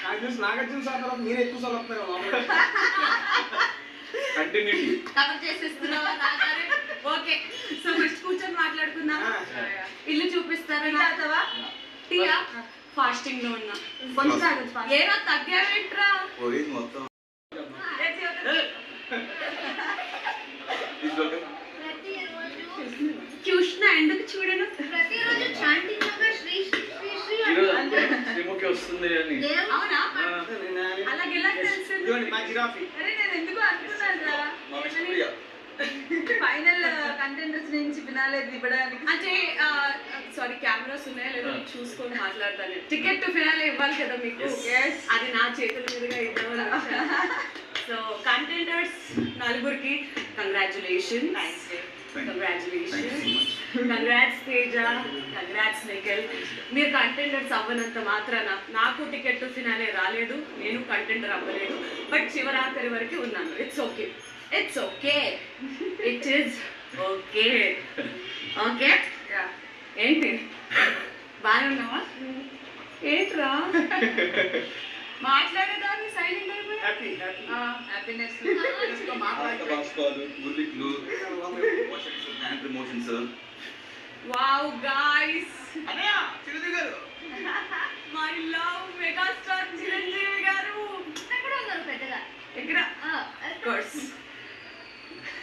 నాకు తెలిసి నాగార్జున సార్ తర్వాత మీరు ఎక్కువ సార్లు వస్తున్నారు కంటిన్యూటీ కవర్ చేసేస్తున్నావా నాగారే? ఓకే, సో ఫస్ట్ కూర్చొని మాట్లాడుకుందాం. ఇల్లు చూపిస్తారా? టీయా ఫాస్టింగ్ లో ఉన్నా. ఏరా తగ్గావేంట్రా? చూసిన ఎందుకు చూడను? ప్రతిరోజు చాంటింగ్ లో శ్రీ శ్రీ శ్రీ శ్రీముఖి వస్తుంది అని. అవునా? అలాగే ఎలా తెలిసింది? అరే నేను ఎందుకు అనుకున్నాను ఫైనల్ కంటెంటర్స్ నుంచి ఫినాలే ఇవ్వడానికి. అంటే సారీ, కెమెరాస్ ఉన్నాయా లేదా చూసుకొని మాట్లాడతాను. టికెట్ టు ఫినాలే ఇవ్వాలి కదా మీకు, అది నా చేతుల మీదుగా ఇద్దామని. సో కంటెంటర్స్ నలుగురికి congratulation. Congrats Teja, congrats Nikhil. మీరు కంటెంటర్స్ అవ్వనంత మాత్రాన నాకు టికెట్ టు ఫినాలే రాలేదు, నేను కంటెంటర్ అవ్వలేదు. బట్ శివరాత్రి వరకు ఉన్నాను. It's okay, it's okay, it is okay. Okay ఏంటి బాగా ఉన్నావా? ఏంట్రా మాట్లాడేదాన్ని సైలెంట్ అయిపోయి? Happiness wow guys, my love megastar Chiranjeevi గారు ఎక్కడ ఉన్నారు పెద్దగా? ఎక్కడ? కోర్స్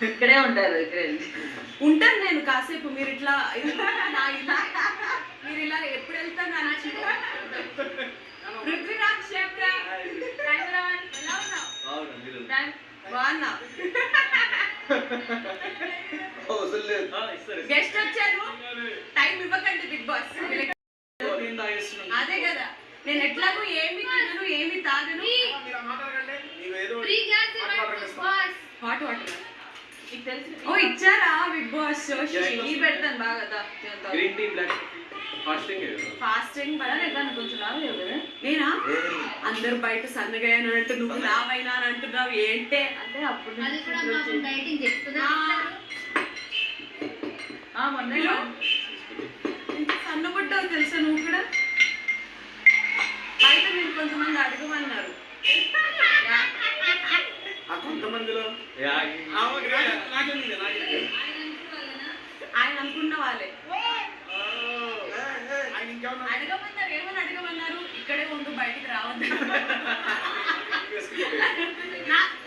ఇక్కడే ఉంటారు. ఉంటాను నేను కాసేపు. మీరు ఇట్లా నా ఇలా మీరు ఇలా ఎప్పుడు వెళ్తాను అని పృథ్వీరాజ్ చెప్పరా? ఎలా ఉన్నావు? బాగున్నా. గెస్ట్ వచ్చారు, టైం ఇవ్వకండి బిగ్ బాస్. అదే కదా, నేను ఎట్లాగో ఏమి తినను ఏమి తాగను. హాట్ వాటర్ ఓ ఇచ్చారా బిగ్ బాస్? టీ పెడతాను బాగా. గ్రీన్ టీ బ్లాక్ ఫాస్టింగ్ పడలేదాన్ని కొంచెం రాలేదు కదా. నేనా? అందరు బయట సన్నగా అంటే నువ్వు రావైనా అని అంటున్నావు ఏంటే అంటే అప్పుడు డైటింగ్ చెప్తున్నా. ఇంత సన్నబడ్డావు తెలుసా నువ్వు కూడా. బయట మీరు కొంతమంది అడగమన్నారు. కొంతమందిలో ఆయన అనుకున్న వాళ్ళే అడగమన్నారు. ఏమని అడగమన్నారు? ఇక్కడే ఉండు, బయటికి రావద్దు.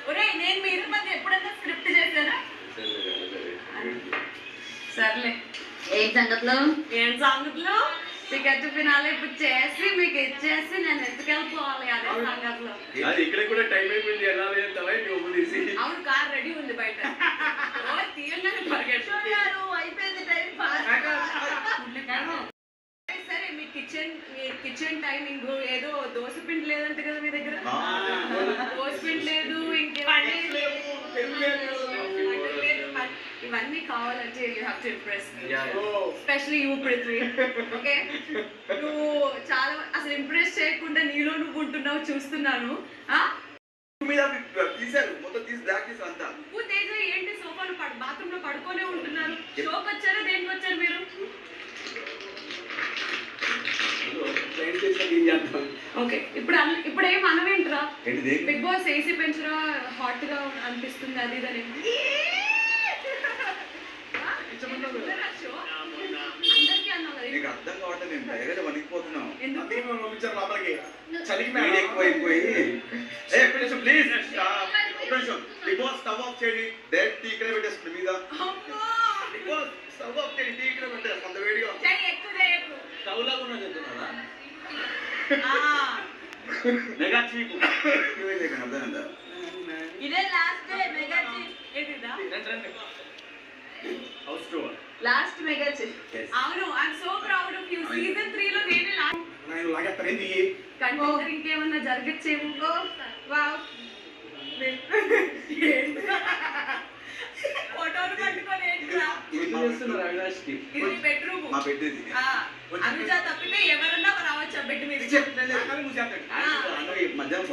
ఒరే నేను మీరు మధ్య ఎప్పుడన్నా స్క్రిప్ట్ చేశారా? సర్లే, ఏం సంగతులు? ఏం సంగతులు? టికెట్ ఫినాలే ఇప్పుడు చేసి మీకు ఇచ్చేసి నేను ఎత్తుకెళ్ళిపోవాలి. అదే సంగతులు. ఇక్కడ కూడా టైం అయిపోయింది. ఎలా అవును, కార్ రెడీ ఉంది బయట. తీయగానే పరిగెట్టారు. అయిపోయింది టైం. సరే, మీ కిచెన్ టైమింగ్ ఏదో దోశ పిండి లేదంట కదా మీ దగ్గర? దోశ పిండి లేదు, ఇంకేమీ ఇవన్నీ కావాలంటే you have to impress specially you Prithvi. Okay, నువ్వు చాలా అసలు ఇంప్రెస్ చేయకుండా నీలో నువ్వు ఉంటున్నావు చూస్తున్నాను. నువ్వు తేజ ఏంటి సోఫాలో బాత్రూమ్ లో పడుకోనే ఉంటున్నారు? షోకి వచ్చారా దేనికి వచ్చారు మీరు? ఓకే, ఇప్పుడు ఏం అనవేంట్రా? బిగ్ బాస్ ఏసీ పెంచరా, హాట్ గా అనిపిస్తుంది అది ఇదని అందరికీ అన్నావు కదా. నీకు అర్థం కావట్లేదు, నేను భయగడ వణికిపోతున్నాం. చలికి ఎక్కువైపోయి please Bigg Boss stove off చేయండి. డైరెక్ట్ టీ ఇక్కడే పెట్టేస్తుంది మీద. బిగ్ బాస్ స్టవ్ ఆఫ్ చేయండి, టీ ఇక్కడే పెట్టేస్తుంది. అంత వేడిగా స్టవ్ లాగా ఉన్నది చెప్తున్నారా? అర్థమైందా? ఇదే last day mega last mega అవును. I'm so proud of you. Season 3 లో నేనే కంటెంటర్. ఇంకేమన్నా జరగచ్చేమో. వావ్, ఫోటోలు పట్టుకొని ఇది బెడ్రూమ్. అనుజ తప్పితే ఎవరన్నా రావచ్చు ఆ బెడ్ మీద. మధ్యాహ్నం